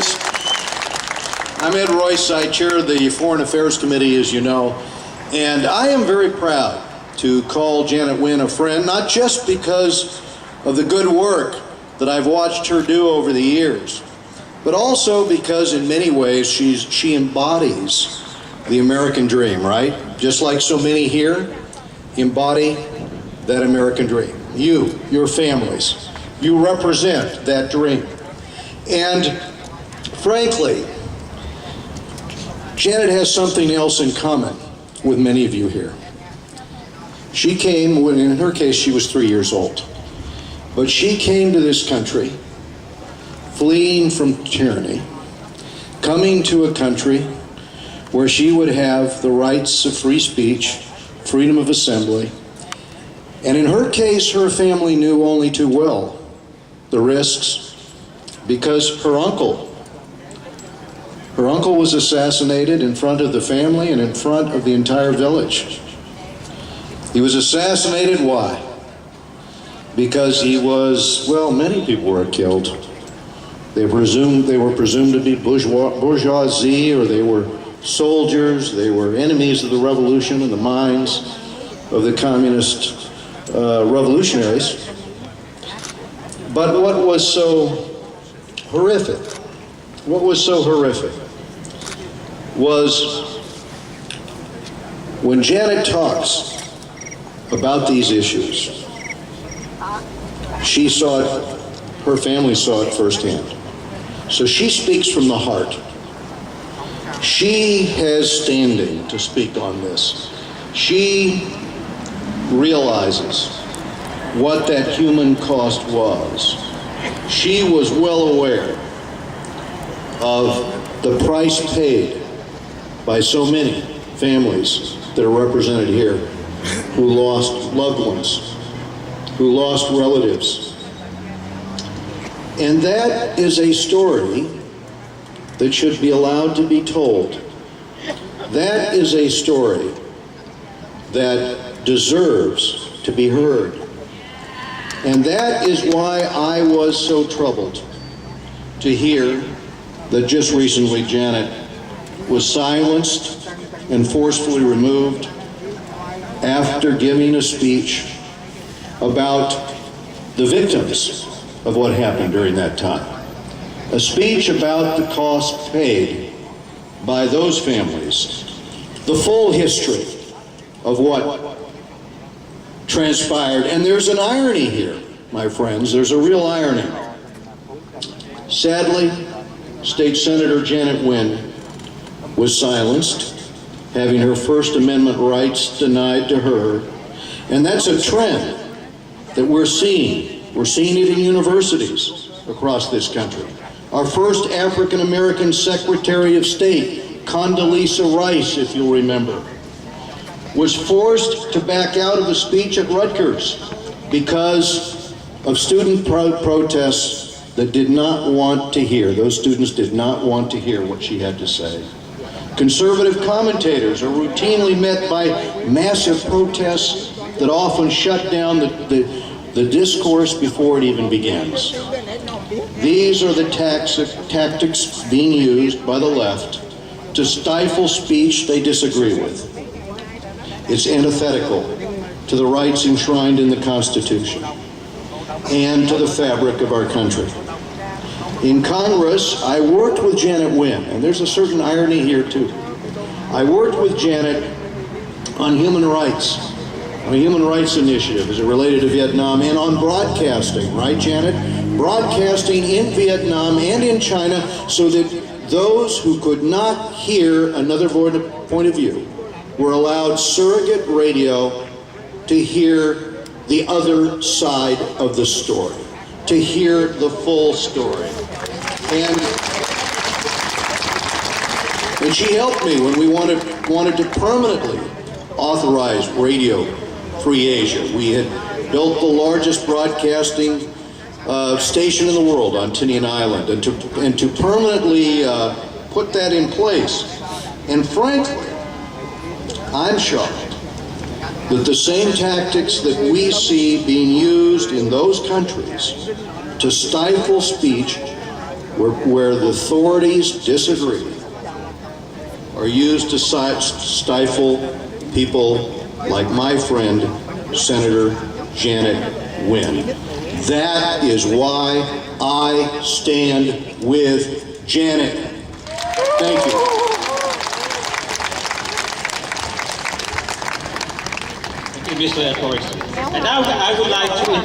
friends. I'm Ed Royce. I chair the Foreign Affairs Committee, as you know, and I am very proud to call Janet Wynn a friend, not just because of the good work that I've watched her do over the years, but also because in many ways she embodies the American dream, right? Just like so many here embody that American dream. You, your families, you represent that dream. And frankly, Janet has something else in common with many of you here. She came, when in her case she was 3 years old, but she came to this country fleeing from tyranny, coming to a country where she would have the rights of free speech, freedom of assembly, and in her case her family knew only too well the risks, because her uncle was assassinated in front of the family and in front of the entire village. He was assassinated, why? Because he was, well, many people were killed. They were presumed to be bourgeoisie, or they were soldiers, they were enemies of the revolution in the minds of the communist revolutionaries. But what was so horrific was when Janet talks about these issues, she saw it, her family saw it firsthand. So she speaks from the heart. She has standing to speak on this. She realizes what that human cost was. She was well aware of the price paid by so many families that are represented here who lost loved ones, who lost relatives. And that is a story that should be allowed to be told. That is a story that deserves to be heard. And that is why I was so troubled to hear that just recently Janet was silenced and forcefully removed after giving a speech about the victims of what happened during that time. A speech about the cost paid by those families, the full history of what transpired. And there's an irony here, my friends, there's a real irony. Sadly, State Senator Janet Wynn was silenced, having her First Amendment rights denied to her. And that's a trend that we're seeing. We're seeing it in universities across this country. Our first African-American Secretary of State, Condoleezza Rice, if you'll remember, was forced to back out of a speech at Rutgers because of student protests that did not want to hear. Those students did not want to hear what she had to say. Conservative commentators are routinely met by massive protests that often shut down the discourse before it even begins. These are the tactics being used by the left to stifle speech they disagree with. It's antithetical to the rights enshrined in the Constitution and to the fabric of our country. In Congress, I worked with Janet Wynn, and there's a certain irony here too. I worked with Janet on human rights, on a human rights initiative as it related to Vietnam, and on broadcasting, right, Janet? Broadcasting in Vietnam and in China so that those who could not hear another point of view were allowed surrogate radio to hear the other side of the story, to hear the full story. And she helped me when we wanted to permanently authorize Radio Free Asia. We had built the largest broadcasting station in the world on Tinian Island, and to permanently put that in place. And frankly, I'm shocked that the same tactics that we see being used in those countries to stifle speech where the authorities disagree are used to stifle people like my friend, Senator Janet Wynn. That is why I stand with Janet. Thank you. Thank you, Mr. Torres. And now I would like to